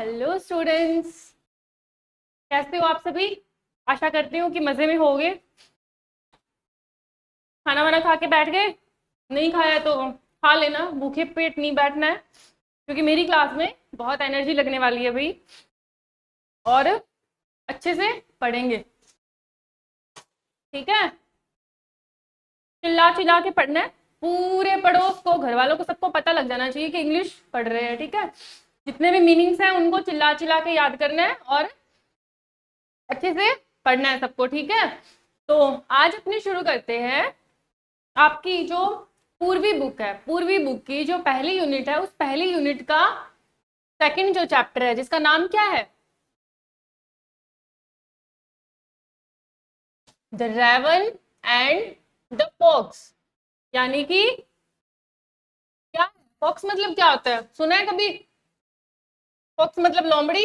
Hello students, कैसे हो आप सभी। आशा करती हूँ कि मज़े में होगे। खाना वाना खा के बैठ गए? नहीं खाया तो खा लेना, भूखे पेट नहीं बैठना है, क्योंकि मेरी क्लास में बहुत एनर्जी लगने वाली है भाई। और अच्छे से पढ़ेंगे, ठीक है। चिल्ला चिल्ला के पढ़ना है, पूरे पड़ोस को, घर वालों को, सबको पता लग जाना चाहिए कि इंग्लिश पढ़ रहे हैं, ठीक है। जितने भी मीनिंग्स हैं उनको चिल्ला चिल्ला के याद करना है और अच्छे से पढ़ना है सबको, ठीक है। तो आज अपनी शुरू करते हैं। आपकी जो पूर्वी बुक है, पूर्वी बुक की जो पहली यूनिट है, उस पहली यूनिट का सेकंड जो चैप्टर है, जिसका नाम क्या है? The raven and the fox. यानी कि क्या है फॉक्स, मतलब क्या होता है, सुना है कभी? फॉक्स मतलब लोमड़ी।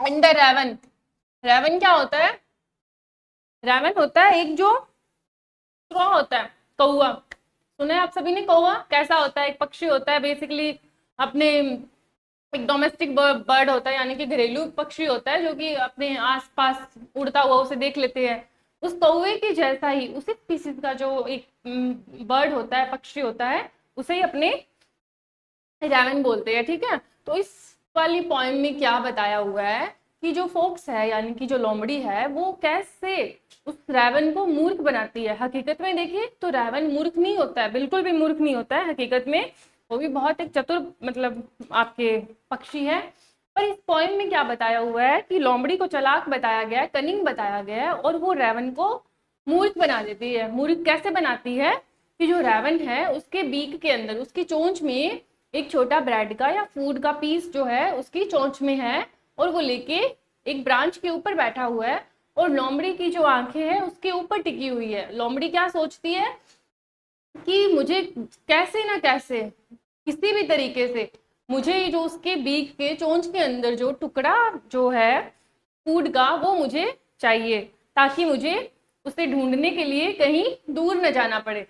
एंड द रेवन, रेवन क्या होता है? रेवन होता है एक जो क्रो होता है, कौआ। सुना है आप सभी ने? कौआ कैसा होता है? एक पक्षी होता है बेसिकली, अपने एक डोमेस्टिक बर्ड होता है, यानी कि घरेलू पक्षी होता है, जो कि अपने आसपास उड़ता हुआ उसे देख लेते हैं। उस कौवे के जैसा ही उसी स्पीसीज का जो एक बर्ड होता है, पक्षी होता है, उसे ही अपने रैवन बोलते हैं, ठीक है। तो इस वाली पोएम में क्या बताया हुआ है कि जो फोक्स है, यानी कि जो लोमड़ी है, वो कैसे उस रैवन को मूर्ख बनाती है। हकीकत में देखिए तो रैवन मूर्ख नहीं होता है, बिल्कुल भी मूर्ख नहीं होता है हकीकत में। वो भी बहुत एक चतुर, मतलब आपके पक्षी है। पर इस पोएम में क्या बताया हुआ है कि लोमड़ी को चालाक बताया गया है, कनिंग बताया गया है, और वो रैवन को मूर्ख बना देती है। मूर्ख कैसे बनाती है कि जो रैवन है उसके बीक के अंदर, उसकी चोंच में एक छोटा ब्रेड का या फूड का पीस जो है उसकी चोंच में है, और वो लेके एक ब्रांच के ऊपर बैठा हुआ है, और लोमड़ी की जो आंखें हैं उसके ऊपर टिकी हुई है। लोमड़ी क्या सोचती है कि मुझे कैसे ना कैसे, किसी भी तरीके से, मुझे ये जो उसके बीक के चोंच के अंदर जो टुकड़ा जो है फूड का, वो मुझे चाहिए, ताकि मुझे उसे ढूंढने के लिए कहीं दूर न जाना पड़े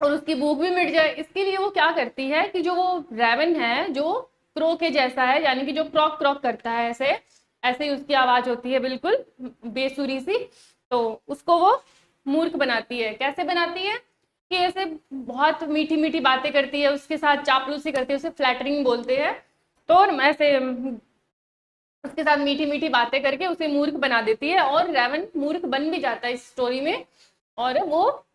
और उसकी भूख भी मिट जाए। इसके लिए वो क्या करती है कि जो वो रेवन है, जो क्रो के जैसा है, यानी कि जो क्रॉक क्रॉक करता है, ऐसे ऐसे ही उसकी आवाज होती है, बिल्कुल बेसुरी सी। तो उसको वो मूर्ख बनाती है। कैसे बनाती है कि ऐसे बहुत मीठी मीठी बातें करती है, उसके साथ चापलूसी करती है, उसे फ्लैटरिंग बोलते हैं। तो ऐसे उसके साथ मीठी मीठी बातें करके उसे मूर्ख बना देती है, और रेवन मूर्ख बन भी जाता है इस स्टोरी में। और वो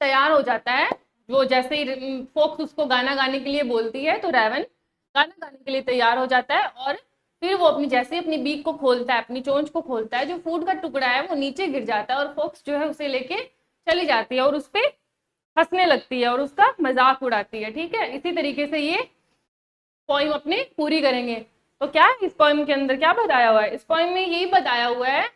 तैयार हो जाता है। वो जैसे ही फोक्स उसको गाना गाने के लिए बोलती है, तो रेवन गाना गाने के लिए तैयार हो जाता है, और फिर वो अपनी जैसे ही अपनी बीक को खोलता है, अपनी चोंच को खोलता है, जो फूड का टुकड़ा है वो नीचे गिर जाता है, और फोक्स जो है उसे लेके चली जाती है और उस पर हंसने लगती है और उसका मजाक उड़ाती है, ठीक है। इसी तरीके से ये पोइम अपने पूरी करेंगे। तो क्या इस पोइम के अंदर क्या बताया हुआ है? इस पोइम में यही बताया हुआ है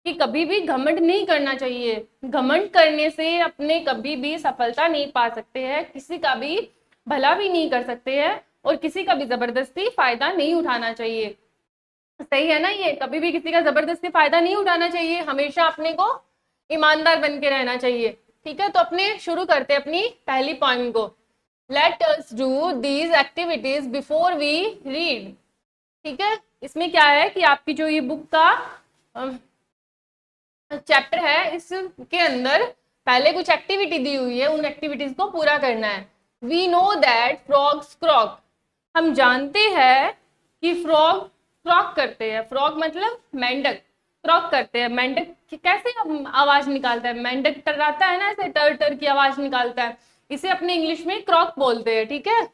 कि कभी भी घमंड नहीं करना चाहिए। घमंड करने से अपने कभी भी सफलता नहीं पा सकते हैं, किसी का भी भला भी नहीं कर सकते हैं, और किसी का भी जबरदस्ती फायदा नहीं उठाना चाहिए। सही है ना? ये कभी भी किसी का जबरदस्ती फायदा नहीं उठाना चाहिए, हमेशा अपने को ईमानदार बन के रहना चाहिए, ठीक है। तो अपने शुरू करते हैं अपनी पहली पॉइंट को। Let us do these activities before we read, ठीक है। इसमें क्या है कि आपकी जो ये बुक का चैप्टर है, इसके अंदर पहले कुछ एक्टिविटी दी हुई है, उन एक्टिविटीज को पूरा करना है। वी नो दैट फ्रॉग्स क्रॉक, हम जानते हैं कि फ्रॉग क्रॉक करते हैं। फ्रॉग मतलब मेंढक, क्रॉक करते हैं। मेंढक कैसे आवाज निकालता है? मेंढक टर्राता है ना, ऐसे टर टर की आवाज निकालता है, इसे अपने इंग्लिश में क्रॉक बोलते हैं, ठीक है।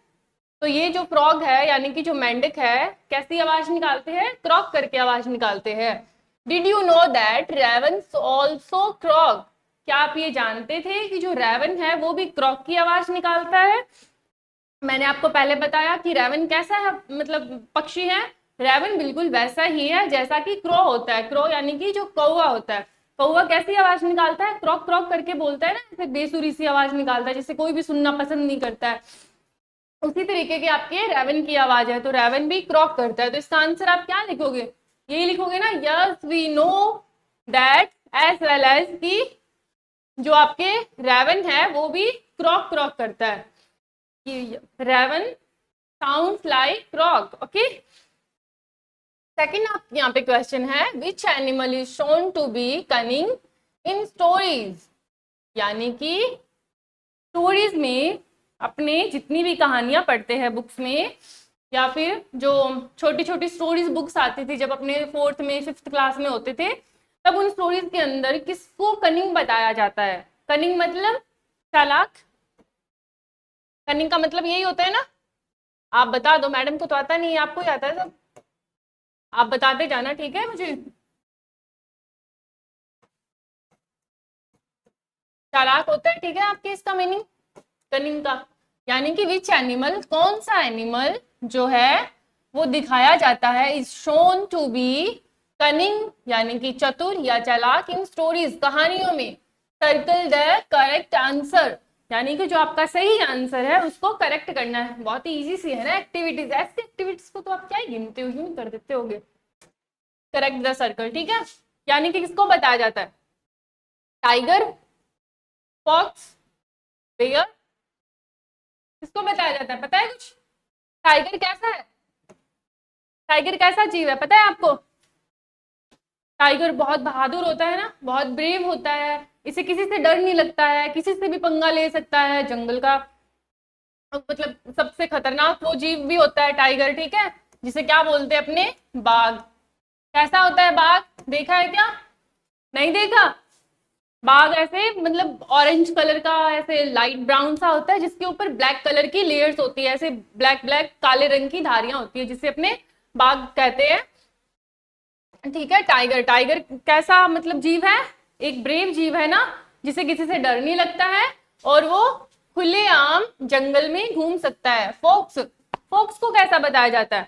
तो ये जो फ्रॉग है, यानी कि जो मेंढक है, कैसी आवाज निकालते हैं? क्रॉक करके आवाज निकालते हैं। Did you know that ravens also croak, क्या आप ये जानते थे कि जो रेवन है वो भी क्रॉक की आवाज निकालता है? मैंने आपको पहले बताया कि रेवन कैसा है, मतलब पक्षी है। रेवन बिल्कुल वैसा ही है जैसा कि क्रो होता है। क्रो यानी कि जो कौवा होता है। कौवा कैसी आवाज निकालता है? क्रॉक क्रॉक करके बोलता है ना, जैसे बेसुरी सी आवाज निकालता है, जिसे कोई भी सुनना पसंद नहीं करता है। उसी तरीके की आपके रेवन की आवाज है, तो रेवन भी क्रॉक करता है। तो इसका आंसर आप क्या लिखोगे? यही लिखोगे ना, yes we know that, as well as की जो आपके रेवन है वो भी क्रॉक क्रॉक करता है। कि raven sounds like frog. Okay, second आप यहाँ पे क्वेश्चन है, which animal is shown to be cunning in stories, यानी कि स्टोरीज में अपने जितनी भी कहानियां पढ़ते हैं बुक्स में, या फिर जो छोटी छोटी स्टोरीज बुक्स आती थी जब अपने 4th में 5th क्लास में होते थे, तब उन स्टोरीज के अंदर किसको कनिंग बताया जाता है? कनिंग मतलब चालाक। कनिंग का मतलब यही होता है ना? आप बता दो, मैडम को तो आता नहीं है, आपको ही आता है सब, आप बताते जाना, ठीक है मुझे। चालाक होता है, ठीक है, आपके इसका मीनिंग कनिंग का, यानी कि विच एनिमल, कौन सा एनिमल जो है वो दिखाया जाता है, is shown to be cunning, यानी कि चतुर या चालाक, इन स्टोरीज, कहानियों में। सर्कल द करेक्ट आंसर, यानी कि जो आपका सही आंसर है उसको करेक्ट करना है। बहुत ही इजी सी है ना एक्टिविटीज, ऐसी एक्टिविटीज को तो आप क्या ही गिनते हो, यूं कर देते होगे। करेक्ट द सर्कल, ठीक है, यानी कि किसको बताया जाता है? टाइगर, फॉक्स, बेयर, किसको बताया जाता है, पता है कुछ? टाइगर कैसा है? टाइगर कैसा जीव है पता है आपको? टाइगर बहुत बहादुर होता है ना, बहुत ब्रेव होता है, इसे किसी से डर नहीं लगता है, किसी से भी पंगा ले सकता है, जंगल का मतलब सबसे खतरनाक वो जीव भी होता है टाइगर, ठीक है, जिसे क्या बोलते हैं अपने? बाघ। कैसा होता है बाघ, देखा है क्या? नहीं देखा? बाघ ऐसे मतलब ऑरेंज कलर का, ऐसे लाइट ब्राउन सा होता है, जिसके ऊपर ब्लैक कलर की लेयर्स होती है, ऐसे ब्लैक ब्लैक काले रंग की धारियां होती है, जिसे अपने बाघ कहते हैं, ठीक है। टाइगर, टाइगर कैसा मतलब जीव है? एक ब्रेव जीव है ना, जिसे किसी से डर नहीं लगता है, और वो खुलेआम जंगल में घूम सकता है। फोक्स, फोक्स को कैसा बताया जाता है?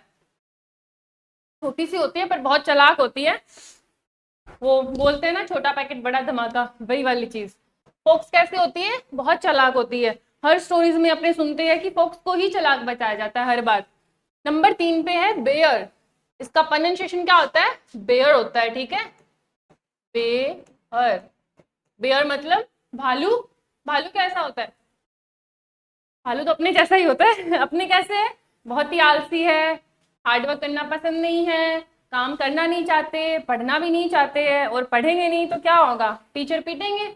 छोटी सी होती है पर बहुत चालाक होती है, वो बोलते हैं ना छोटा पैकेट बड़ा धमाका, वही वाली चीज। फोक्स कैसे होती है? बहुत चालाक होती है। हर स्टोरीज में अपने सुनते हैं कि फोक्स को ही चालाक बताया जाता है हर बार। नंबर 3 पे है बेयर, इसका प्रोनाउंसिएशन क्या होता है? बेयर होता है, ठीक है, बेयर। बेयर मतलब भालू। भालू कैसा होता है? भालू तो अपने जैसा ही होता है अपने कैसे है? बहुत ही आलसी है, हार्डवर्क करना पसंद नहीं है, काम करना नहीं चाहते, पढ़ना भी नहीं चाहते हैं, और पढ़ेंगे नहीं तो क्या होगा? टीचर पीटेंगे,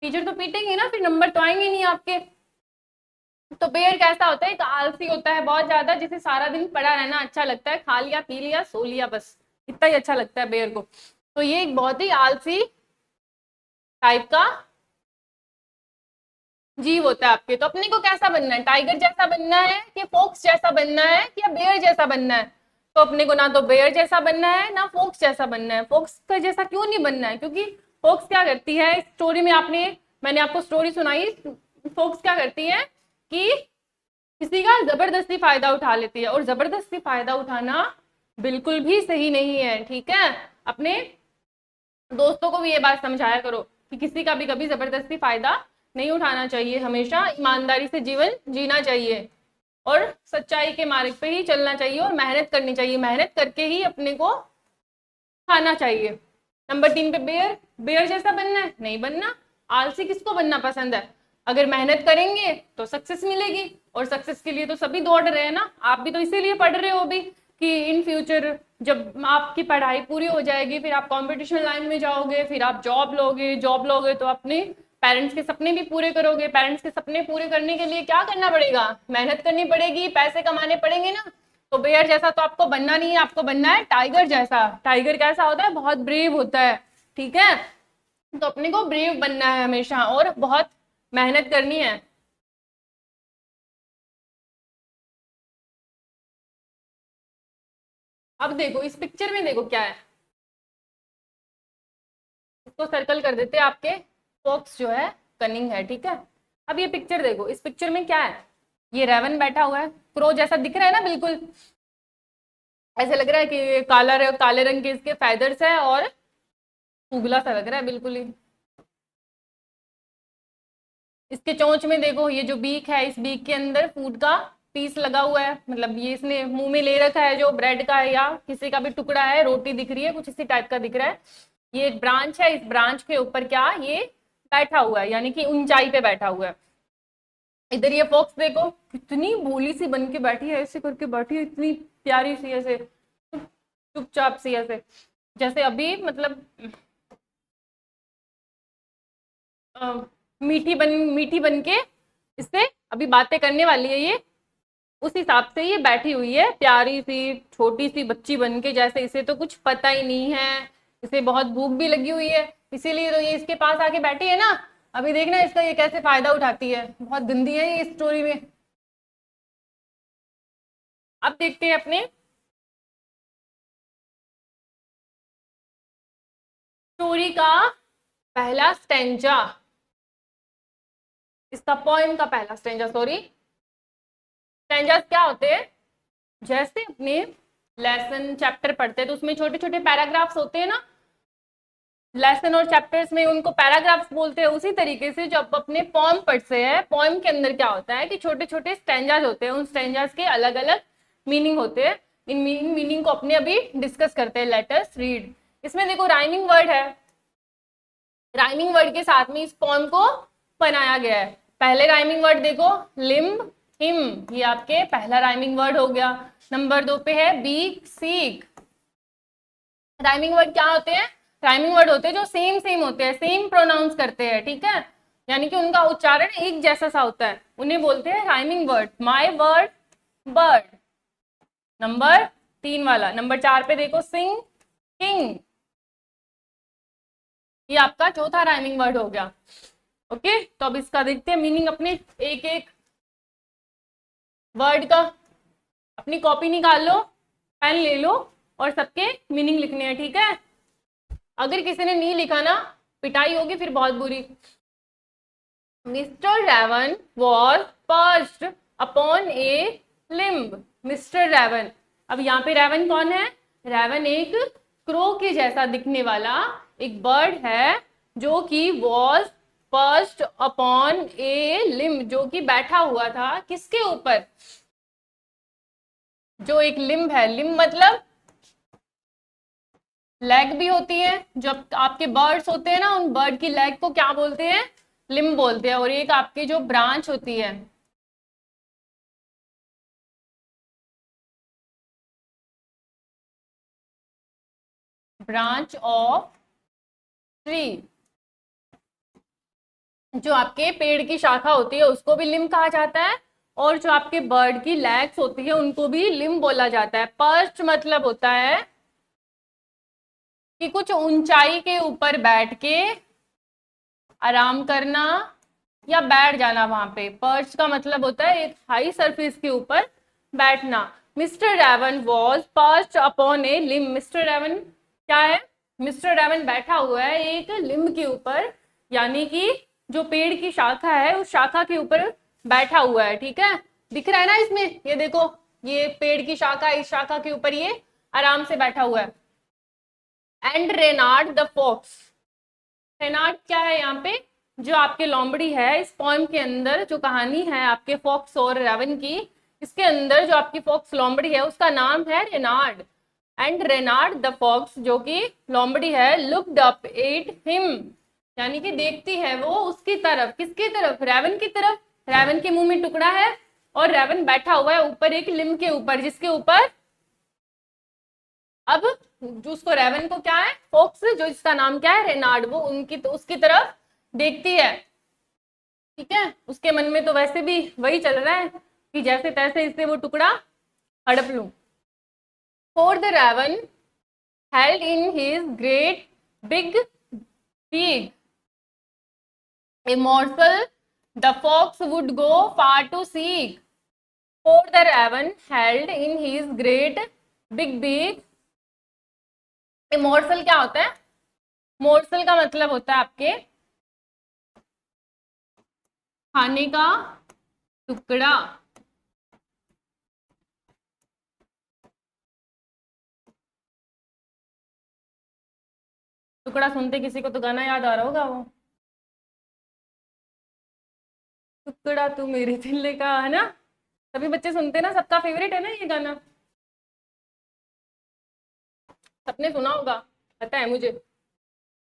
टीचर तो पीटेंगे ना, फिर नंबर तो आएंगे नहीं आपके। तो बेयर कैसा होता है? एक आलसी होता है बहुत ज्यादा, जिसे सारा दिन पड़ा रहना अच्छा लगता है, खा लिया पी लिया सो लिया, बस इतना ही अच्छा लगता है बेयर को। तो ये एक बहुत ही आलसी टाइप का जीव होता है आपके। तो अपने को कैसा बनना है? टाइगर जैसा बनना है कि फोक्स जैसा बनना है या बेयर जैसा बनना है? तो अपने को ना तो बेयर जैसा बनना है ना फोक्स जैसा बनना है। फोक्स का जैसा क्यों नहीं बनना है? क्योंकि फोक्स क्या करती है स्टोरी में, मैंने आपको स्टोरी सुनाई, फोक्स क्या करती है कि किसी का जबरदस्ती फायदा उठा लेती है, और जबरदस्ती फायदा उठाना बिल्कुल भी सही नहीं है, ठीक है। अपने दोस्तों को भी ये बात समझाया करो कि किसी का भी कभी जबरदस्ती फायदा नहीं उठाना चाहिए, हमेशा ईमानदारी से जीवन जीना चाहिए, और सच्चाई के मार्ग पे ही चलना चाहिए, और मेहनत करनी चाहिए, मेहनत करके ही अपने को खाना चाहिए। नंबर 3 पे बेयर, बेयर जैसा बनना है? नहीं बनना। आलसी किसको बनना पसंद है? अगर मेहनत करेंगे तो सक्सेस मिलेगी, और सक्सेस के लिए तो सभी दौड़ रहे हैं ना, आप भी तो इसीलिए पढ़ रहे हो भी, कि इन फ्यूचर जब आपकी पढ़ाई पूरी हो जाएगी फिर आप कंपटीशन लाइन में जाओगे, फिर आप जॉब लोगे, जॉब लोगे तो अपने पेरेंट्स के सपने भी पूरे करोगे। पेरेंट्स के सपने पूरे करने के लिए क्या करना पड़ेगा? मेहनत करनी पड़ेगी, पैसे कमाने पड़ेंगे ना। तो बेयर जैसा तो आपको बनना नहीं है, आपको बनना है टाइगर जैसा। टाइगर कैसा होता है? बहुत ब्रेव होता है, ठीक है। तो अपने को ब्रेव बनना है हमेशा, और बहुत मेहनत करनी है। अब देखो इस पिक्चर में, देखो क्या है, इसको सर्कल कर देते हैं आपके। फॉक्स जो है कनिंग है, ठीक है। अब ये पिक्चर देखो, इस पिक्चर में क्या है? ये रेवन बैठा हुआ है, क्रो जैसा दिख रहा है ना, बिल्कुल ऐसे लग रहा है कि काले रंग के इसके फेदर्स है, और उगला सा लग रहा है बिल्कुल ही। इसके चोंच में देखो, ये जो बीक है, इस बीक के अंदर फूड का पीस लगा हुआ है, मतलब ये इसने मुंह में ले रखा है, जो ब्रेड का है या किसी का भी टुकड़ा है, रोटी दिख रही है, कुछ इसी टाइप का दिख रहा है। ये एक ब्रांच है, इस ब्रांच के ऊपर क्या ये बैठा हुआ है, यानी कि ऊंचाई पे बैठा हुआ है। इधर ये फॉक्स देखो कितनी भोली सी बन के बैठी है, ऐसे करके बैठी है, इतनी प्यारी सी ऐसे चुपचाप सी ऐसे, जैसे अभी मतलब मीठी बन के इससे अभी बातें करने वाली है ये, उस हिसाब से ये बैठी हुई है, प्यारी सी छोटी सी बच्ची बन के, जैसे इसे तो कुछ पता ही नहीं है, इसे बहुत भूख भी लगी हुई है, इसीलिए तो ये इसके पास आके बैठी है ना। अभी देखना इसका ये कैसे फायदा उठाती है, बहुत गंदी है ये स्टोरी में। अब देखते हैं अपने स्टोरी का पहला स्टेंजा, इसका पोएम का पहला स्टेंजा, सॉरी स्टेंजास क्या होते हैं, जैसे अपने लेसन चैप्टर पढ़ते हैं तो उसमें छोटे छोटे पैराग्राफ्स होते हैं ना, लेसन और चैप्टर्स में उनको पैराग्राफ्स बोलते हैं, उसी तरीके से जब अपने पोएम पढ़ते हैं, पोएम के अंदर क्या होता है कि छोटे छोटे स्टेंजास होते हैं, उन स्टेंजास के अलग अलग मीनिंग होते हैं, इन मीनिंग को अपने अभी डिस्कस करते हैं। Let us read. इसमें देखो राइमिंग वर्ड है, राइमिंग वर्ड के साथ में इस पोएम को बनाया गया है। पहले राइमिंग वर्ड देखो लिम्ब हिम, ये आपके पहला राइमिंग वर्ड हो गया। नंबर 2 पे है बीक सीक। राइमिंग वर्ड क्या होते हैं, राइमिंग वर्ड होते हैं जो सेम सेम होते हैं, सेम प्रोनाउंस करते हैं, ठीक है, यानी कि उनका उच्चारण एक जैसा सा होता है, उन्हें बोलते हैं rhyming word. My word bird, number 3 वाला। नंबर 4 पे देखो सिंग किंग, ये आपका चौथा राइमिंग वर्ड हो गया। ओके, तो अब इसका देखते हैं मीनिंग अपने, एक एक वर्ड का अपनी कॉपी निकाल लो, पेन ले लो और सबके मीनिंग लिखने हैं, ठीक है। अगर किसी ने नहीं लिखा ना पिटाई होगी फिर बहुत बुरी। Mister Raven was perched upon a limb, mister Raven, अब यहाँ पे रेवन कौन है, रेवन एक क्रो के जैसा दिखने वाला एक बर्ड है, जो कि was perched upon a limb, जो कि बैठा हुआ था किसके ऊपर, जो एक लिम्ब है, लिम्ब मतलब लेग भी होती है, जब आपके बर्ड्स होते हैं ना उन बर्ड की लेग को क्या बोलते हैं, लिम्ब बोलते हैं। और एक आपकी जो ब्रांच होती है, ब्रांच ऑफ ट्री, जो आपके पेड़ की शाखा होती है उसको भी लिम्ब कहा जाता है, और जो आपके बर्ड की लेग्स होती है उनको भी लिम्ब बोला जाता है। पर्च मतलब होता है कि कुछ ऊंचाई के ऊपर बैठ के आराम करना या बैठ जाना, वहां पे पर्च का मतलब होता है एक हाई सरफेस के ऊपर बैठना। Mister Raven was perched upon a limb, mister Raven क्या है, मिस्टर रेवन बैठा हुआ है एक लिम्ब के ऊपर, यानी कि जो पेड़ की शाखा है उस शाखा के ऊपर बैठा हुआ है, ठीक है, दिख रहा है ना इसमें, ये देखो ये पेड़ की शाखा, इस शाखा के ऊपर ये आराम से बैठा हुआ है। And Reynard the fox, Reynard क्या है यहाँ पे, जो आपके लोमड़ी है, इस पोएम के अंदर जो कहानी है आपके फॉक्स और रेवन की, इसके अंदर जो आपकी फॉक्स लोमड़ी है उसका नाम है Reynard. And Reynard the fox, जो कि लोमड़ी है, लुक्ड अप एट हिम, यानी कि देखती है वो उसकी तरफ, किसकी तरफ, रेवन की तरफ, रेवन के मुंह में टुकड़ा है और रेवन बैठा हुआ है ऊपर एक लिम्ब के ऊपर, जिसके ऊपर अब जो उसको रेवन को क्या है, फोक्स, जो इसका नाम क्या है रेनार्ड, वो उनकी तो उसकी तरफ देखती है, ठीक है। उसके मन में तो वैसे भी वही चल रहा है कि जैसे तैसे इससे वो टुकड़ा हड़प लूं। For the raven held in his great big beak a morsel the fox would go far to seek, for the raven held in his great big beak। a morsel क्या होता है, मोर्सल का मतलब होता है आपके खाने का टुकड़ा, टुकड़ा सुनते किसी को तो गाना याद आ रहा होगा, वो टुकड़ा तू मेरे दिल का, है ना, सभी बच्चे सुनते हैं ना, सबका फेवरेट है ना ये गाना, सबने सुना होगा, पता है मुझे,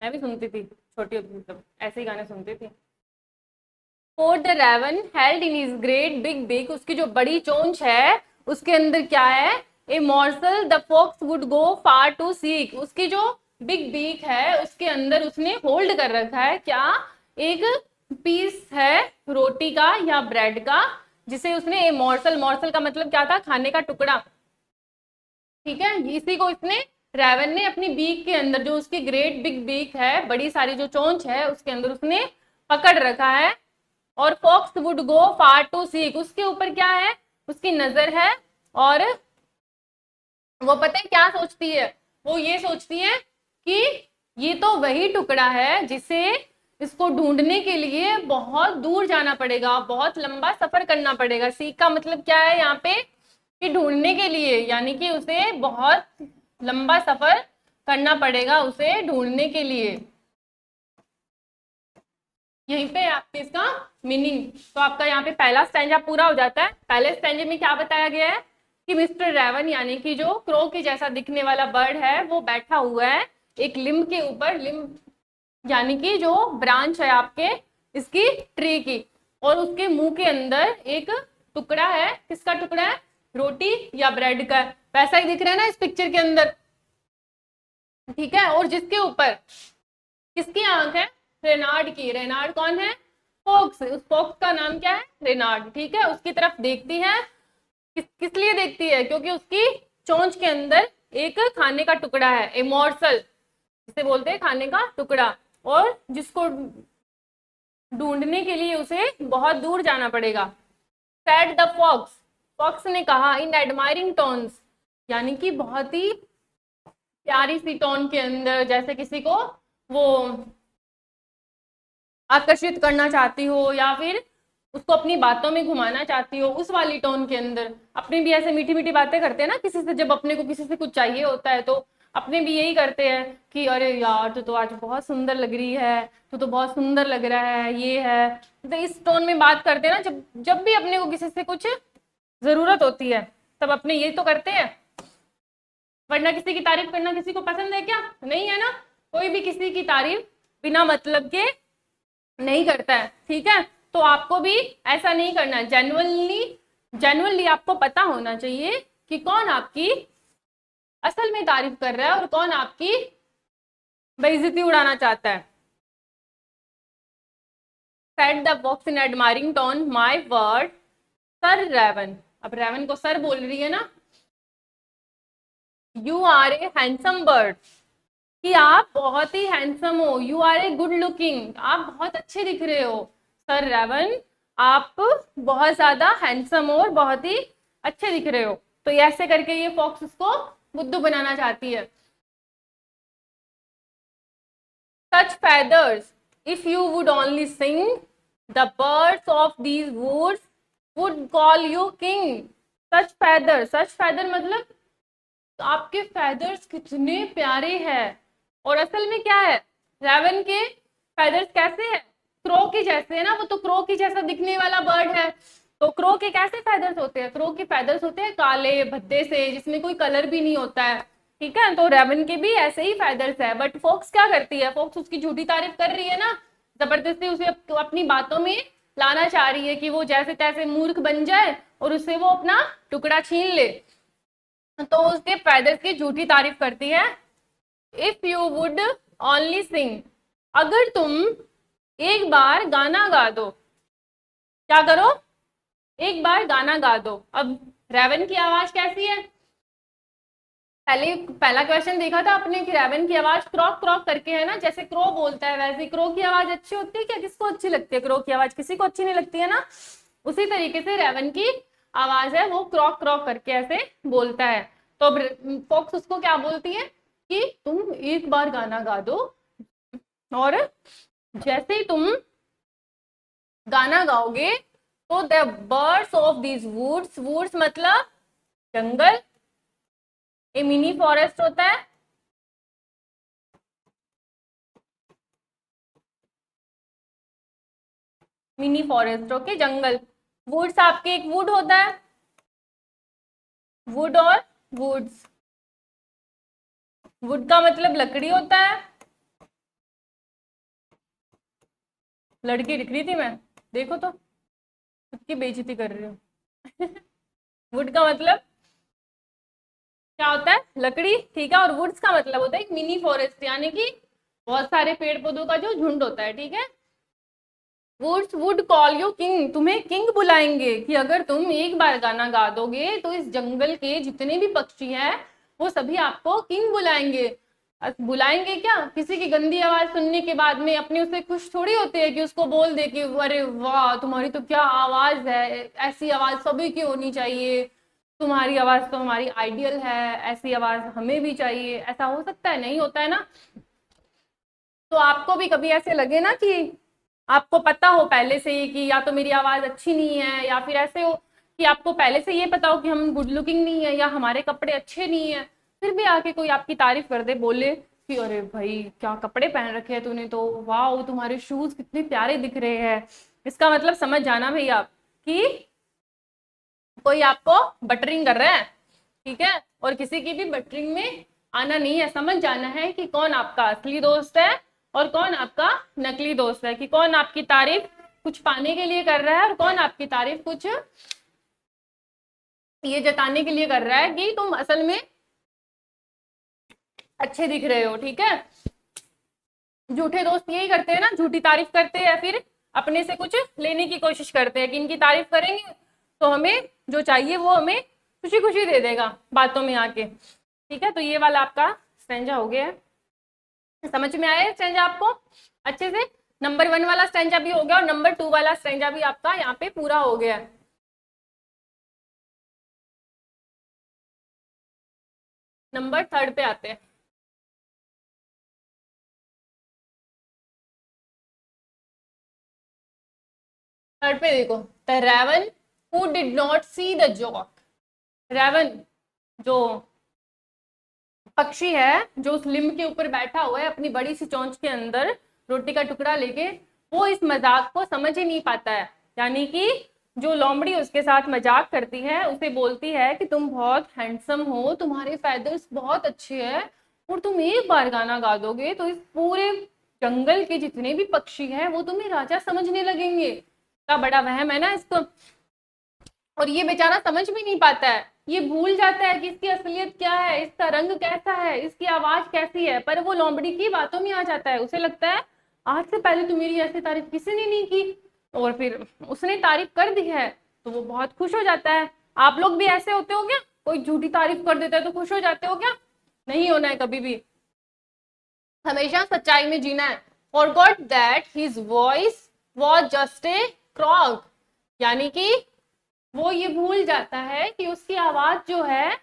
मैं भी सुनती थी छोटी होती, मतलब ऐसे ही गाने सुनती थी। For the raven held in his great big beak, उसकी जो बड़ी चोंच है उसके अंदर क्या है, ए morsel the fox would go far to seek, उसकी जो बिग बीक है उसके अंदर उसने होल्ड कर रखा है क्या, एक पीस है रोटी का या ब्रेड का, जिसे उसने ए morsel, morsel का मतलब क्या था, खाने का टुकड़ा, ठीक है, इसी को इसने रेवन ने अपनी बीक के अंदर, जो उसकी ग्रेट बिग बीक है, बड़ी सारी जो चोंच है उसके अंदर उसने पकड़ रखा है। और fox would go far to seek, उसके ऊपर क्या है, उसकी नजर है, और वो पता है क्या सोचती है, वो ये सोचती है कि ये तो वही टुकड़ा है जिसे इसको ढूंढने के लिए बहुत दूर जाना पड़ेगा, बहुत लंबा सफर करना पड़ेगा। सीक का मतलब क्या है यहाँ पे, कि ढूंढने के लिए, यानी कि उसे बहुत लंबा सफर करना पड़ेगा उसे ढूंढने के लिए। यहीं पे आपके इसका मीनिंग, तो आपका यहाँ पे पहला स्टैंजा पूरा हो जाता है। पहले स्टैंजे में क्या बताया गया है कि मिस्टर रेवन यानी कि जो क्रो के जैसा दिखने वाला बर्ड है वो बैठा हुआ है एक लिम्ब के ऊपर, लिम्ब यानी कि जो ब्रांच है आपके इसकी ट्री की, और उसके मुंह के अंदर एक टुकड़ा है, किसका टुकड़ा है, रोटी या ब्रेड का, वैसा ही दिख रहा है ना इस पिक्चर के अंदर, ठीक है। और जिसके ऊपर किसकी आंख है, रेनार्ड की, रेनार्ड कौन है, फोक्स, उस फोक्स का नाम क्या है, रेनार्ड, ठीक है, उसकी तरफ देखती है, किस लिए देखती है, क्योंकि उसकी चोंच के अंदर एक खाने का टुकड़ा है, ए मॉर्सल जिसे बोलते हैं खाने का टुकड़ा, और जिसको ढूंढने के लिए उसे बहुत दूर जाना पड़ेगा। सेड द फॉक्स, फॉक्स ने कहा, इन एडमायरिंग टोन्स, यानी कि बहुत ही प्यारी सी टोन के अंदर, जैसे किसी को वो आकर्षित करना चाहती हो या फिर उसको अपनी बातों में घुमाना चाहती हो, उस वाली टोन के अंदर। अपने भी ऐसे मीठी मीठी बातें करते हैं ना किसी से, जब अपने को किसी से कुछ चाहिए होता है तो अपने भी यही करते हैं कि अरे यार तू तो आज बहुत सुंदर लग रही है, तू तो बहुत सुंदर लग रहा है, ये है, तो इस टोन में बात करते हैं ना, जब जब भी अपने को किसी से कुछ जरूरत होती है तब अपने यही तो करते हैं। वरना किसी की तारीफ करना किसी को पसंद है क्या, नहीं है ना, कोई भी किसी की तारीफ बिना मतलब के नहीं करता है, ठीक है। तो आपको भी ऐसा नहीं करना, जेन्युइनली जेन्युइनली आपको पता होना चाहिए कि कौन आपकी असल में तारीफ कर रहा है और कौन आपकी बेइज्जती उड़ाना चाहता है। Said the fox in admiring tone, my word sir raven, अब रेवन को सर बोल रही है ना, you are a handsome bird, कि आप बहुत ही हैंडसम हो, you are a good looking, आप बहुत अच्छे दिख रहे हो, सर रेवन आप बहुत ज्यादा हैंडसम हो और बहुत ही अच्छे दिख रहे हो। तो ऐसे करके ये फॉक्स उसको बुद्धू बनाना चाहती है। सच feathers, if you would only sing, the birds of these woods would call you king. Such feather, such feather मतलब आपके feathers कितने प्यारे हैं, और असल में क्या है, रेवन के feathers कैसे है, क्रो के जैसे है ना, वो तो क्रो के जैसा दिखने वाला बर्ड है, तो क्रो के कैसे feathers होते हैं, क्रो के feathers होते हैं काले भद्दे से, जिसमें कोई कलर भी नहीं होता है, ठीक है। तो रेवन के भी ऐसे ही feathers है, बट फोक्स क्या करती है, फोक्स उसकी झूठी तारीफ कर रही है ना, जबरदस्ती उसे अपनी बातों में लाना चाह रही है कि वो जैसे तैसे मूर्ख बन जाए और उससे वो अपना टुकड़ा छीन ले, तो उसके feathers की झूठी तारीफ करती है। If you would only sing, अगर तुम एक बार गाना गा दो, क्या करो, एक बार गाना गा दो। अब रेवन की आवाज कैसी है, पहला क्वेश्चन देखा था आपने कि रेवन की आवाज क्रॉक क्रॉक करके है ना, जैसे क्रो बोलता है वैसे क्रो की आवाज अच्छी होती है क्या, किसको अच्छी लगती है क्रो की आवाज, किसी को अच्छी नहीं लगती है ना, उसी तरीके से रेवन की आवाज है वो क्रॉक क्रॉक करके ऐसे बोलता है। तो फॉक्स उसको क्या बोलती है कि तुम एक बार गाना गा दो, और जैसे ही तुम गाना गाओगे तो the birds of these woods, woods मतलब जंगल, ये मिनी फॉरेस्ट होता है, मिनी फॉरेस्ट, ओके, जंगल, वुड्स आपके एक वुड होता है, वुड और वुड्स, वुड का मतलब लकड़ी होता है, लड़की दिख रही थी मैं, देखो तो, खुद की बेइज्जती कर रही हो। वुड का मतलब क्या होता है? लकड़ी, ठीक है। और वुड्स का मतलब होता है एक मिनी फॉरेस्ट, यानी कि बहुत सारे पेड़ पौधों का जो झुंड होता है, ठीक है। Woods would call you king, तुम्हें किंग बुलाएंगे, कि अगर तुम एक बार गाना गा दोगे तो इस जंगल के जितने भी पक्षी हैं वो सभी आपको किंग बुलाएंगे। बुलाएंगे क्या, किसी की गंदी आवाज सुनने के बाद में अपने उसे खुश थोड़ी होते हैं कि उसको बोल दे कि अरे वाह तुम्हारी तो क्या आवाज है, ऐसी आवाज सभी की होनी चाहिए, तुम्हारी आवाज तो हमारी आइडियल है, ऐसी आवाज हमें भी चाहिए। ऐसा हो सकता है? नहीं होता है ना। तो आपको भी कभी ऐसे लगे ना कि आपको पता हो पहले से ही कि या तो मेरी आवाज अच्छी नहीं है, या फिर ऐसे हो कि आपको पहले से ये पता हो कि हम गुड लुकिंग नहीं है या हमारे कपड़े अच्छे नहीं है, फिर भी आके कोई आपकी तारीफ कर दे, बोले कि अरे भाई क्या कपड़े पहन रखे हैं तूने, तो वाह तुम्हारे शूज कितने प्यारे दिख रहे हैं। इसका मतलब समझ जाना भाई आप कि कोई आपको बटरिंग कर रहा है, ठीक है। और किसी की भी बटरिंग में आना नहीं है, समझ जाना है कि कौन आपका असली दोस्त है और कौन आपका नकली दोस्त है, कि कौन आपकी तारीफ कुछ पाने के लिए कर रहा है और कौन आपकी तारीफ कुछ ये जताने के लिए कर रहा है कि तुम असल में अच्छे दिख रहे हो, ठीक है। झूठे दोस्त यही करते हैं ना, झूठी तारीफ करते हैं या फिर अपने से कुछ लेने की कोशिश करते हैं कि इनकी तारीफ करेंगे तो हमें जो चाहिए वो हमें खुशी खुशी दे देगा बातों में आके, ठीक है। तो ये वाला आपका स्टैंजा हो गया है। समझ में आया स्टैंजा आपको अच्छे से? नंबर 1 वाला स्टैंजा भी हो गया और नंबर 2 वाला स्टैंजा भी आपका यहाँ पे पूरा हो गया है। नंबर 3 पे आते हैं। थर्ड पे देखो, the raven who did not see the joke. Raven जो पक्षी है, जो उस लिम्ब के ऊपर बैठा हुआ है अपनी बड़ी सी चोंच के अंदर रोटी का टुकड़ा लेके, वो इस मजाक को समझ ही नहीं पाता है। यानी कि जो लोमड़ी उसके साथ मजाक करती है, उसे बोलती है कि तुम बहुत हैंडसम हो, तुम्हारे फेदर्स बहुत अच्छे हैं, और तुम एक बार गाना गा दोगे तो इस पूरे जंगल के जितने भी पक्षी हैं वो तुम्हें राजा समझने लगेंगे। का बड़ा वहम है ना इसको। और ये बेचारा समझ भी नहीं पाता है, ये भूल जाता है कि इसकी असलियत क्या है, इसका रंग कैसा है, इसकी आवाज कैसी है, पर वो लोमड़ी की बातों में आ जाता है। उसे लगता है आज से पहले तो मेरी ऐसी तारीफ किसी ने नहीं की, और फिर उसने तारीफ कर दी है तो वो बहुत खुश हो जाता है। आप लोग भी ऐसे होते हो क्या? कोई झूठी तारीफ कर देता है तो खुश हो जाते हो क्या? नहीं होना है कभी भी, हमेशा सच्चाई में जीना है। Forgot that his voice was just a croak, यानी कि वो ये भूल जाता है कि उसकी आवाज जो है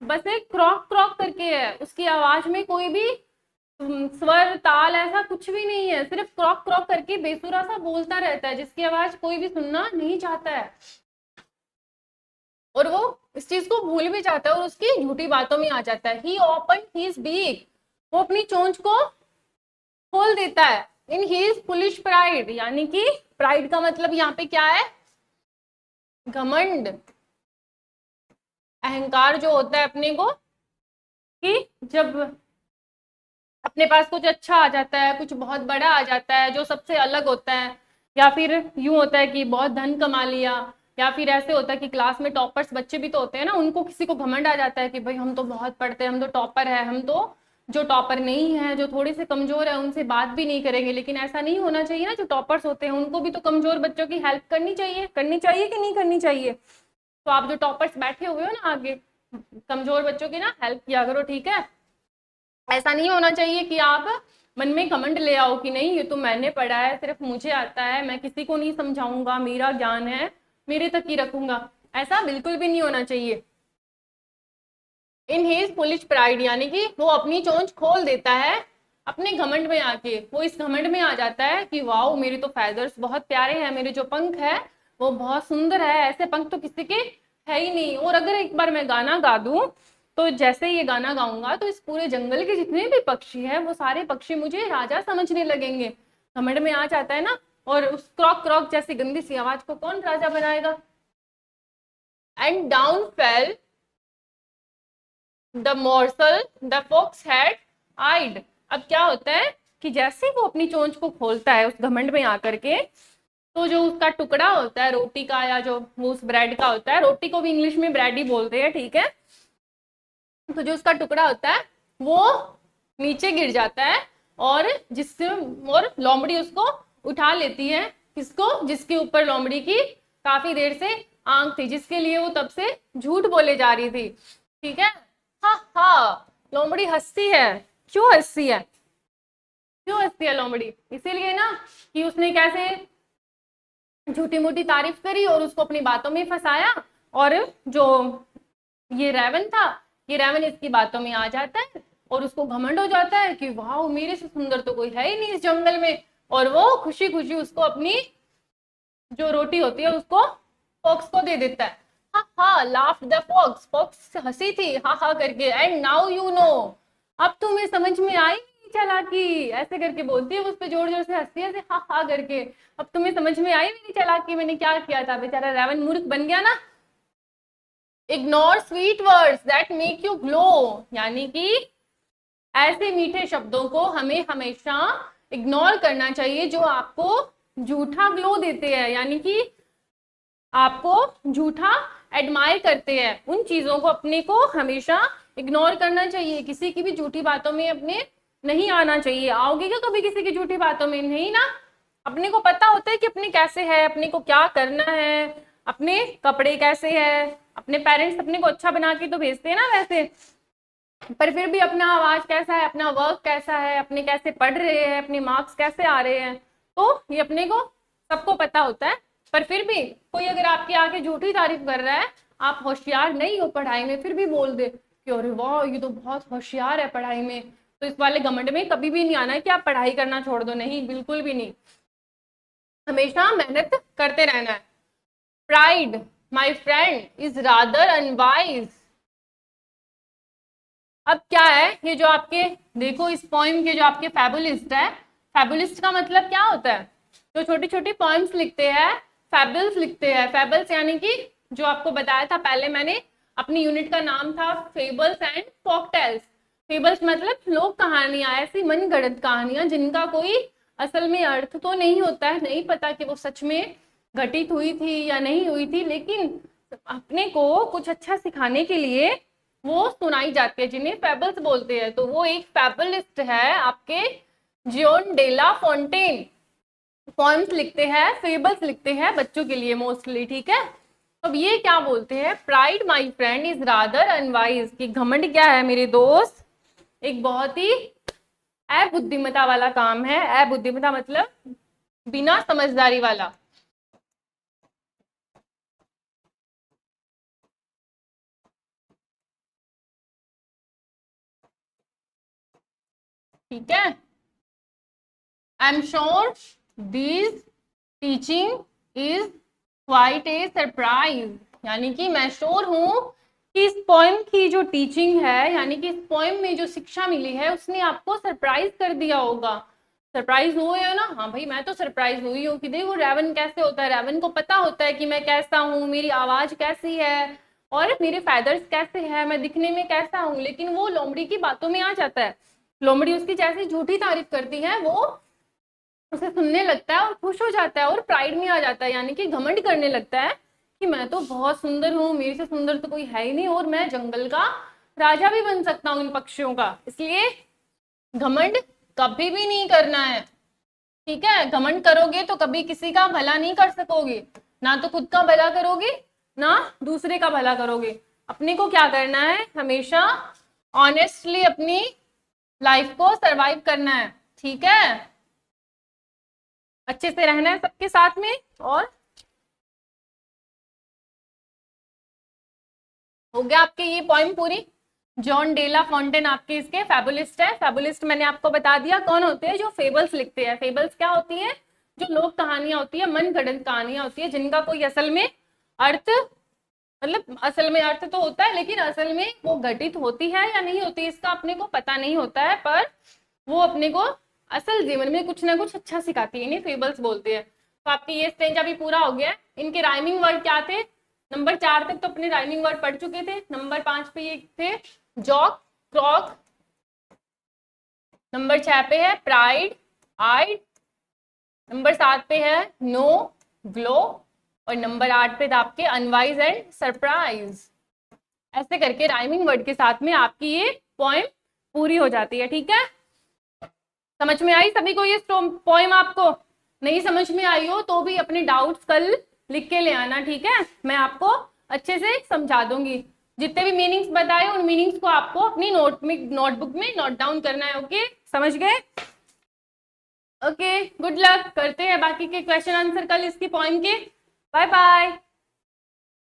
बस एक क्रॉक क्रॉक करके है, उसकी आवाज में कोई भी स्वर ताल ऐसा कुछ भी नहीं है, सिर्फ क्रॉक क्रॉक करके बेसुरा सा बोलता रहता है जिसकी आवाज कोई भी सुनना नहीं चाहता है। और वो इस चीज को भूल भी जाता है और उसकी झूठी बातों में आ जाता है। ही ओपन हिज बीक, वो अपनी चोंच को खोल देता है। इन हिज फुलिश प्राइड, यानी कि प्राइड का मतलब यहाँ पे क्या है? घमंड, अहंकार जो होता है अपने को, कि जब अपने पास कुछ अच्छा आ जाता है, कुछ बहुत बड़ा आ जाता है जो सबसे अलग होता है, या फिर यूं होता है कि बहुत धन कमा लिया, या फिर ऐसे होता है कि क्लास में टॉपर्स बच्चे भी तो होते हैं ना, उनको किसी को घमंड आ जाता है कि भाई हम तो बहुत पढ़ते हैं, हम तो टॉपर है, हम तो जो टॉपर नहीं है, जो थोड़े से कमजोर है उनसे बात भी नहीं करेंगे। लेकिन ऐसा नहीं होना चाहिए ना, जो टॉपर्स होते हैं उनको भी तो कमजोर बच्चों की हेल्प करनी चाहिए कि नहीं करनी चाहिए? तो आप जो टॉपर्स बैठे हुए हो ना आगे, कमजोर बच्चों की ना हेल्प किया करो, ठीक है। ऐसा नहीं होना चाहिए कि आप मन में घमंड ले आओ कि नहीं ये तो मैंने पढ़ा है, सिर्फ मुझे आता है, मैं किसी को नहीं समझाऊंगा, मेरा ज्ञान है, मेरे तक ही रखूंगा। ऐसा बिल्कुल भी नहीं होना चाहिए। इन हिज फुलिश प्राइड, यानी कि वो अपनी चोंच खोल देता है अपने घमंड में आके। वो इस घमंड में आ जाता है कि वाओ मेरे तो फेदर्स बहुत प्यारे हैं, मेरे जो पंख है वो बहुत सुंदर है, ऐसे पंख तो किसी के है ही नहीं। और अगर एक बार मैं गाना गा दूं तो जैसे ये गाना गाऊंगा तो इस पूरे जंगल के जितने भी पक्षी हैं वो सारे पक्षी मुझे राजा समझने लगेंगे। घमंड में आ जाता है ना, और उस क्रॉक क्रॉक जैसी गंदी सी आवाज को कौन राजा बनाएगा? And down fell the morsel the fox had eyed. अब क्या होता है कि जैसे वो अपनी चोंच को खोलता है उस घमंड में आकर के, तो जो उसका टुकड़ा होता है रोटी का, या जो वो उस ब्रेड का होता है, रोटी को भी इंग्लिश में ब्रेड ही बोलते हैं, ठीक है। तो जो उसका टुकड़ा होता है वो नीचे गिर जाता है, और जिससे और लोमड़ी उसको उठा लेती है। किसको? जिसके ऊपर लोमड़ी की काफी देर से आंख थी, जिसके लिए वो तब से झूठ बोले जा रही थी, ठीक है। हाँ हाँ, लोमड़ी हंसती है। क्यों हंसती है? क्यों हंसती है लोमड़ी? इसीलिए ना कि उसने कैसे झूठी मूठी तारीफ करी और उसको अपनी बातों में फंसाया, और जो ये रेवन था, ये रेवन इसकी बातों में आ जाता है और उसको घमंड हो जाता है कि वाह, मेरे से सुंदर तो कोई है ही नहीं इस जंगल में, और वो खुशी खुशी उसको अपनी जो रोटी होती है उसको फॉक्स को दे देता है। हा हा लाफ्ड द फॉक्स, फॉक्स हंसी थी हा हा करके। एंड नाउ यू नो, अब तुम्हें समझ में आई मेरी चालाकी, ऐसे करके बोलती है, उस पर जोर जोर से हंसती है हा हा करके। अब तुम्हें समझ में आई मेरी चालाकी, मैंने क्या किया था। बेचारा रेवन मूर्ख बन गया ना। Ignore sweet words that make you glow, यानी कि ऐसे मीठे शब्दों को हमें हमेशा इग्नोर करना चाहिए जो आपको झूठा ग्लो देते हैं, यानी कि आपको झूठा एडमायर करते हैं। उन चीजों को अपने को हमेशा इग्नोर करना चाहिए। किसी की भी झूठी बातों में अपने नहीं आना चाहिए। आओगे क्या कभी किसी की झूठी बातों में? नहीं ना। अपने को पता होता है कि अपने कैसे है, अपने को क्या करना है, अपने कपड़े कैसे है। अपने पेरेंट्स अपने को अच्छा बना के तो भेजते हैं ना वैसे, पर फिर भी अपना आवाज कैसा है, अपना वर्क कैसा है, अपने कैसे पढ़ रहे हैं, अपने मार्क्स कैसे आ रहे हैं, तो ये अपने को सबको पता होता है। पर फिर भी कोई अगर आपके आके झूठी तारीफ कर रहा है, आप होशियार नहीं हो पढ़ाई में, फिर भी बोल दे कि अरे वाह ये तो बहुत होशियार है पढ़ाई में, तो इस वाले घमंड में कभी भी नहीं आना है कि आप पढ़ाई करना छोड़ दो। नहीं, बिल्कुल भी नहीं, हमेशा मेहनत करते रहना है। Pride my friend is rather unwise. अब क्या है, ये जो आपके देखो इस पोइम के जो आपके फैबुलिस्ट है, फैबुलिस्ट का मतलब क्या होता है? जो छोटी छोटी पोइम्स लिखते हैं, फैबल्स लिखते हैं। फैबल्स यानी कि जो आपको बताया था पहले मैंने, अपनी यूनिट का नाम था फेबल्स एंड फॉकटेल्स। फेबल्स मतलब लोक कहानियां, ऐसी मनगढ़ंत कहानियां जिनका कोई असल में अर्थ तो नहीं होता है, नहीं पता कि वो सच में घटित हुई थी या नहीं हुई थी, लेकिन अपने को कुछ अच्छा सिखाने के लिए वो सुनाई जाती है, जिन्हें फेबल्स बोलते हैं। तो वो एक फेबलिस्ट है आपके जियोन डेला फोंटेन। पॉइम्स लिखते हैं, फेबल्स लिखते हैं बच्चों के लिए मोस्टली, ठीक है। अब ये क्या बोलते हैं, pride my friend is rather unwise, कि घमंड क्या है मेरे दोस्त, एक बहुत ही अबुद्धिमता वाला काम है। अबुद्धिमता मतलब बिना समझदारी वाला, ठीक है। I am sure this teaching is quite a surprise, यानी कि मैं श्योर हूं कि इस पोएम की जो टीचिंग है, यानी कि इस पोएम में जो शिक्षा मिली है, उसने आपको सरप्राइज कर दिया होगा। सरप्राइज हुए हो ना? हाँ भाई, मैं तो सरप्राइज हुई हूँ कि देखो रेवन कैसे होता है। रेवन को पता होता है कि मैं कैसा हूँ, मेरी आवाज कैसी है और मेरे फैदर्स कैसे हैं, मैं दिखने में कैसा हूँ, लेकिन वो लोमड़ी की बातों में आ जाता है। लोमड़ी उसकी जैसी झूठी तारीफ करती है, वो उसे सुनने लगता है और खुश हो जाता है और प्राइड में आ जाता है, यानी कि घमंड करने लगता है कि मैं तो बहुत सुंदर हूँ, मेरे से सुंदर तो कोई है ही नहीं, और मैं जंगल का राजा भी बन सकता हूँ इन पक्षियों का। इसलिए घमंड कभी भी नहीं करना है, ठीक है। घमंड करोगे तो कभी किसी का भला नहीं कर सकोगे, ना तो खुद का भला करोगे ना दूसरे का भला करोगे। अपने को क्या करना है, हमेशा ऑनेस्टली अपनी लाइफ को सरवाइव करना है, ठीक है। अच्छे से रहना है सबके साथ में। और हो गया आपके ये पॉइंट पूरी। जॉन डेला फॉन्टेन आपके इसके फैबुलिस्ट है। फैबुलिस्ट मैंने आपको बता दिया कौन होते हैं, जो फेबल्स लिखते हैं। फेबल्स क्या होती है? जो लोक कहानियां होती है, मन गढ़ंत कहानियां होती है, जिनका कोई असल में अर्थ, मतलब असल में अर्थ तो होता है, लेकिन असल में वो घटित होती है या नहीं होती इसका अपने को पता नहीं होता है, पर वो अपने को असल जीवन में कुछ ना कुछ अच्छा सिखाती है, इन्हें फेबल्स बोलते हैं। तो आपकी ये स्टेज अभी पूरा हो गया। इनके राइमिंग वर्ड क्या थे? नंबर 4 तक तो अपने राइमिंग वर्ड पढ़ चुके थे। नंबर 5 पे ये थे जॉक, क्रॉक। नंबर 6 पे है प्राइड, आइड। नंबर 7 पे है नो, ग्लो, और नंबर 8 पे था आपके अनवाइज एंड सरप्राइज। ऐसे करके राइमिंग वर्ड के साथ में आपकी ये पोएम पूरी हो जाती है। ठीक है, समझ में आई सभी को ये पोएम? आपको नहीं समझ में आई हो तो भी अपने डाउट्स कल लिख के ले आना, ठीक है? मैं आपको अच्छे से समझा दूंगी। जितने भी मीनिंग्स बताए उन मीनिंग्स को आपको अपनी नोटबुक में नोट डाउन करना है। ओके, समझ गए? Okay, good luck. करते हैं बाकी के क्वेश्चन आंसर कल इसकी पोएम के। Bye bye.